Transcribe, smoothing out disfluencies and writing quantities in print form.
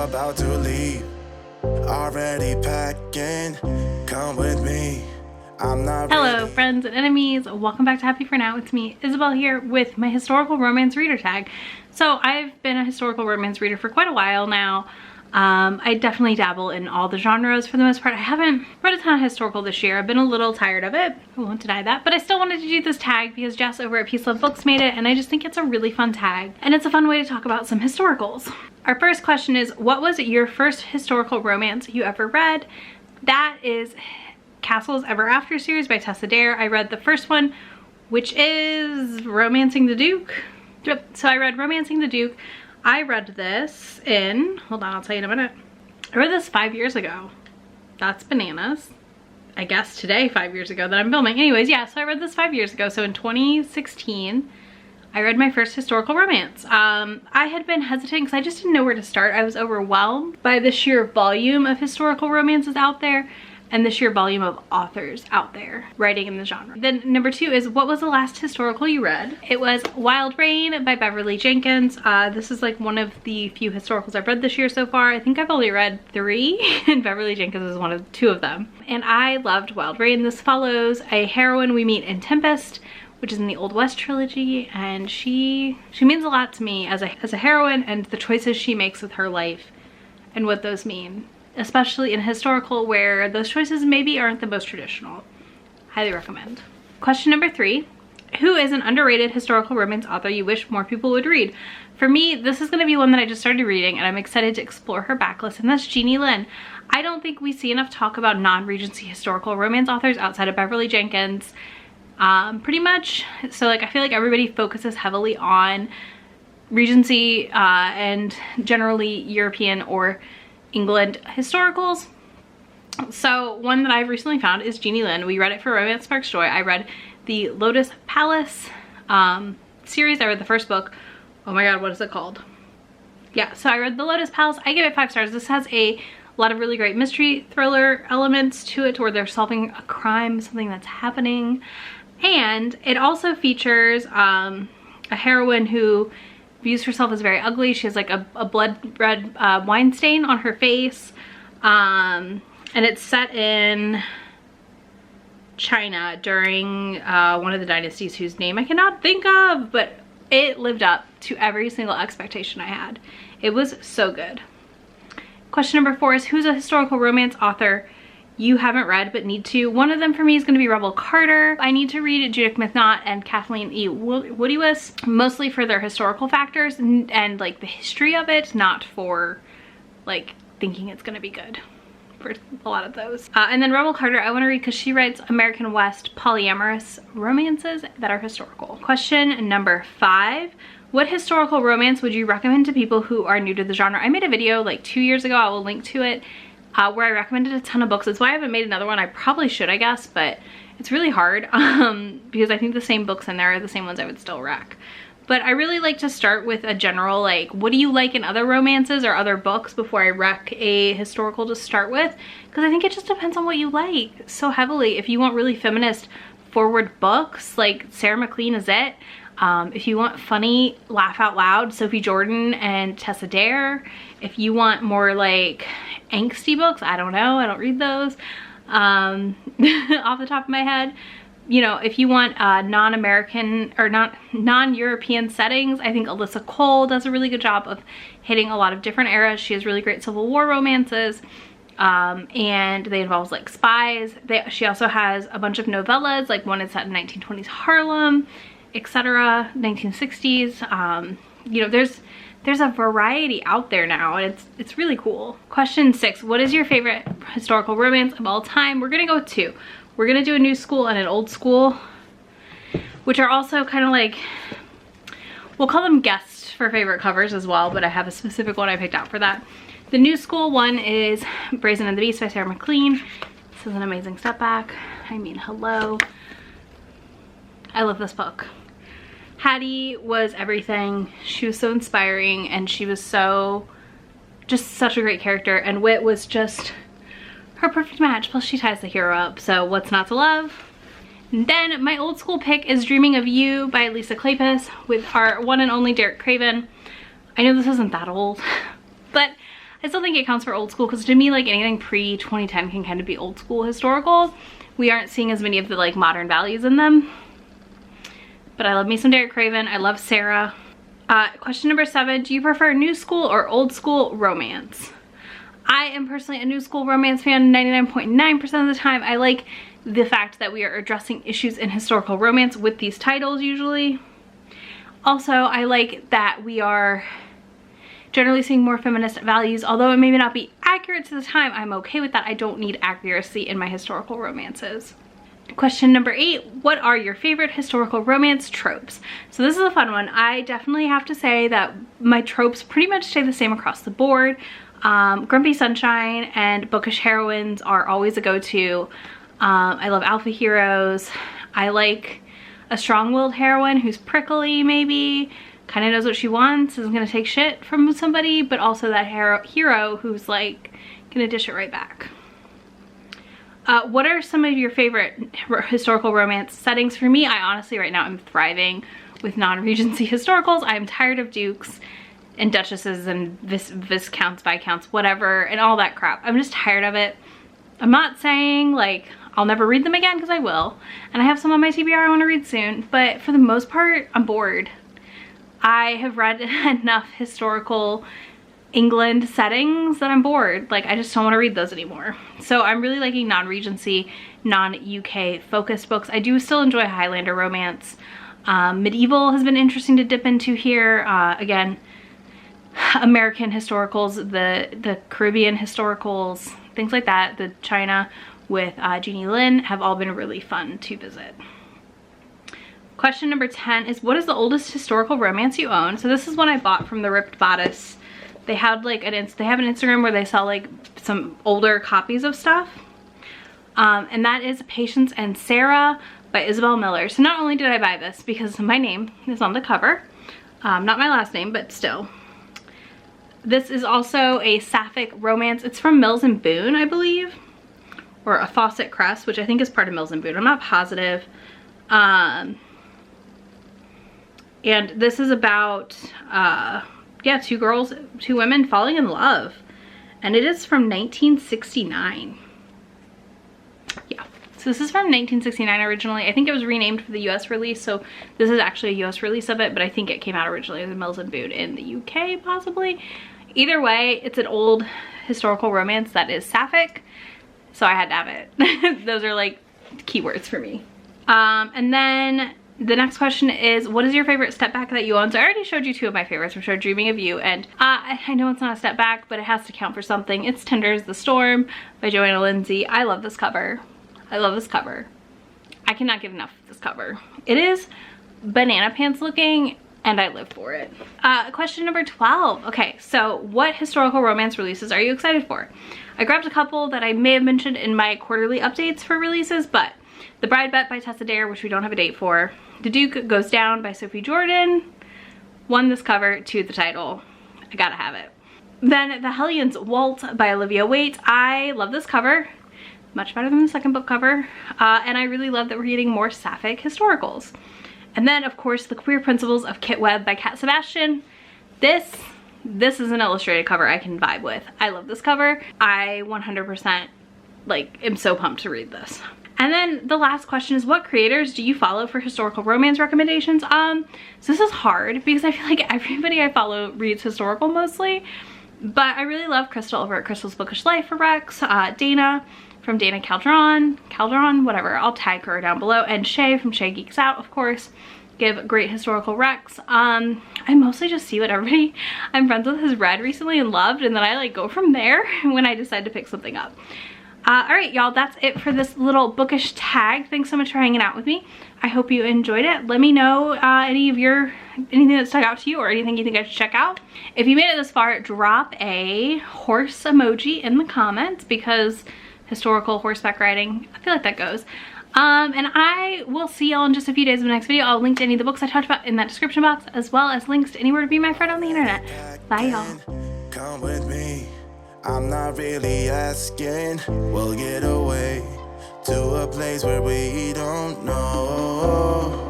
about to leave. Already packing, come with me. I'm not Hello, ready. friends and enemies. Welcome back to Happy For Now. It's me, Isabel, here with my historical romance reader tag. So I've been a historical romance reader for quite a while now. I definitely dabble in all the genres for the most part. I haven't read a ton of historical this year. I've been a little tired of it. I won't deny that. But I still wanted to do this tag because Jess over at Peace Love Books made it, and I just think it's a really fun tag. And it's a fun way to talk about some historicals. Our first question is, what was your first historical romance you ever read? That is Castles Ever After series by Tessa Dare. I read the first one, which is Romancing the Duke. Yep, so I read Romancing the Duke. I read this in, hold on, I'll tell you in a minute. I read this 5 years ago. That's bananas. I guess today, 5 years ago that I'm filming. Anyways, yeah, so I read this 5 years ago. So in 2016, I read my first historical romance. I had been hesitant because I just didn't know where to start. I was overwhelmed by the sheer volume of historical romances out there and the sheer volume of authors out there writing in the genre. Then number two is, what was the last historical you read? It was Wild Rain by Beverly Jenkins. This is like one of the few historicals I've read this year so far. I think I've only read 3 and Beverly Jenkins is two of them. And I loved Wild Rain. This follows a heroine we meet in Tempest, which is in the Old West trilogy, and she means a lot to me as a heroine, and the choices she makes with her life and what those mean, especially in historical where those choices maybe aren't the most traditional. Highly recommend. Question number 3, who is an underrated historical romance author you wish more people would read? For me, this is going to be one that I just started reading and I'm excited to explore her backlist, and that's Jeannie Lin. I don't think we see enough talk about non-Regency historical romance authors outside of Beverly Jenkins, pretty much. So like I feel like everybody focuses heavily on Regency and generally European or England historicals. So one that I've recently found is Jeannie Lin. We read it for Romance Sparks Joy. I read the Lotus Palace series. I read the first book. Oh my god, what is it called? Yeah, so I read the Lotus Palace. I give it 5 stars. This has a lot of really great mystery thriller elements to it where they're solving a crime, something that's happening. And it also features a heroine who views herself as very ugly. She has like a blood red wine stain on her face. And it's set in China during one of the dynasties whose name I cannot think of, but it lived up to every single expectation I had. It was so good. Question number 4 is, who's a historical romance author you haven't read but need to? One of them for me is going to be Rebel Carter. I need to read Judith McNaught and Kathleen E. Woodiwas, mostly for their historical factors and like the history of it, not for like thinking it's going to be good for a lot of those. And then Rebel Carter I want to read because she writes American West polyamorous romances that are historical. Question number 5. What historical romance would you recommend to people who are new to the genre? I made a video like 2 years ago, I will link to it, where I recommended a ton of books. That's why I haven't made another one. I probably should, I guess, but it's really hard because I think the same books in there are the same ones I would still rec. But I really like to start with a general, like, what do you like in other romances or other books before I rec a historical to start with? Because I think it just depends on what you like so heavily. If you want really feminist forward books, like Sarah McLean is it. If you want funny, laugh out loud, Sophie Jordan and Tessa Dare. If you want more like angsty books, I don't know, I don't read those off the top of my head. You know, if you want non-American or non-European settings, I think Alyssa Cole does a really good job of hitting a lot of different eras. She has really great Civil War romances, and they involve like spies. She also has a bunch of novellas, like one is set in 1920s Harlem, etc., 1960s. You know, there's a variety out there now, and it's really cool. Question 6, what is your favorite historical romance of all time? We're gonna go with 2. We're gonna do a new school and an old school, which are also kind of like, we'll call them guests for favorite covers as well, but I have a specific one I picked out for that. The new school one is Brazen and the Beast by Sarah McLean. This is an amazing step back. I mean, hello. I love this book. Hattie was everything. She was so inspiring, and she was just such a great character, and Wit was just her perfect match. Plus she ties the hero up, so what's not to love? And then my old school pick is Dreaming of You by Lisa Kleypas with our one and only Derek Craven. I know this isn't that old, but I still think it counts for old school because to me, like anything pre-2010 can kind of be old school historical. We aren't seeing as many of the like modern values in them. But I love me some Derek Craven. I love Sarah. Question number 7, do you prefer new school or old school romance? I am personally a new school romance fan 99.9% of the time. I like the fact that we are addressing issues in historical romance with these titles usually. Also, I like that we are generally seeing more feminist values. Although it may not be accurate to the time, I'm okay with that. I don't need accuracy in my historical romances. Question number 8, what are your favorite historical romance tropes? So this is a fun one. I definitely have to say that my tropes pretty much stay the same across the board. Grumpy Sunshine and bookish heroines are always a go-to. I love alpha heroes. I like a strong-willed heroine who's prickly maybe, kind of knows what she wants, isn't gonna take shit from somebody, but also that hero who's like gonna dish it right back. What are some of your favorite historical romance settings? For me, I honestly right now I'm thriving with non-Regency historicals. I'm tired of dukes and duchesses and viscounts, viscounts, whatever, and all that crap. I'm just tired of it. I'm not saying like I'll never read them again, because I will, and I have some on my TBR I want to read soon, but for the most part, I'm bored. I have read enough historical England settings that I'm bored. Like, I just don't want to read those anymore. So I'm really liking non-Regency, non-UK focused books. I do still enjoy Highlander romance. Medieval has been interesting to dip into here. Again, American historicals, the Caribbean historicals, things like that. The China with Jeannie Lin have all been really fun to visit. Question number 10 is, what is the oldest historical romance you own? So this is one I bought from the Ripped Bodice. They had like they have an Instagram where they sell like some older copies of stuff. And that is Patience and Sarah by Isabel Miller. So not only did I buy this because my name is on the cover, not my last name, but still. This is also a sapphic romance. It's from Mills and Boon, I believe, or a Fawcett Crest, which I think is part of Mills and Boon. I'm not positive. And this is about, yeah, two women falling in love. And it is from 1969. Yeah, so this is from 1969 originally. I think it was renamed for the US release, so this is actually a US release of it, but I think it came out originally as Mills and Boon in the UK, possibly. Either way, it's an old historical romance that is sapphic, so I had to have it. Those are like keywords for me. And then the next question is, what is your favorite step back that you own? So I already showed you two of my favorites, which are Dreaming of You, and I know it's not a step back, but it has to count for something. It's Tinder's The Storm by Joanna Lindsay. I love this cover. I love this cover. I cannot get enough of this cover. It is banana pants looking, and I live for it. Question number 12. Okay, so what historical romance releases are you excited for? I grabbed a couple that I may have mentioned in my quarterly updates for releases, but The Bride Bet by Tessa Dare, which we don't have a date for. The Duke Goes Down by Sophie Jordan. 1, this cover, 2, the title. I gotta have it. Then The Hellions Waltz by Olivia Waite. I love this cover. Much better than the second book cover. And I really love that we're getting more sapphic historicals. And then, of course, The Queer Principles of Kit Webb by Cat Sebastian. This is an illustrated cover I can vibe with. I love this cover. I 100% like am so pumped to read this. And then the last question is, what creators do you follow for historical romance recommendations? So this is hard because I feel like everybody I follow reads historical mostly, but I really love Crystal over at Crystal's Bookish Life for Rex, Dana from Dana Caldron, whatever, I'll tag her down below, and Shay from Shay Geeks Out, of course, give great historical recs. I mostly just see what everybody I'm friends with has read recently and loved, and then I like go from there when I decide to pick something up. Alright y'all, that's it for this little bookish tag. Thanks so much for hanging out with me. I hope you enjoyed it. Let me know anything that stuck out to you or anything you think I should check out. If you made it this far, drop a horse emoji in the comments, because historical horseback riding, I feel like that goes. And I will see y'all in just a few days in the next video. I'll link to any of the books I talked about in that description box, as well as links to anywhere to be my friend on the internet. Bye y'all. Come with me, I'm not really asking. We'll get away to a place where we don't know.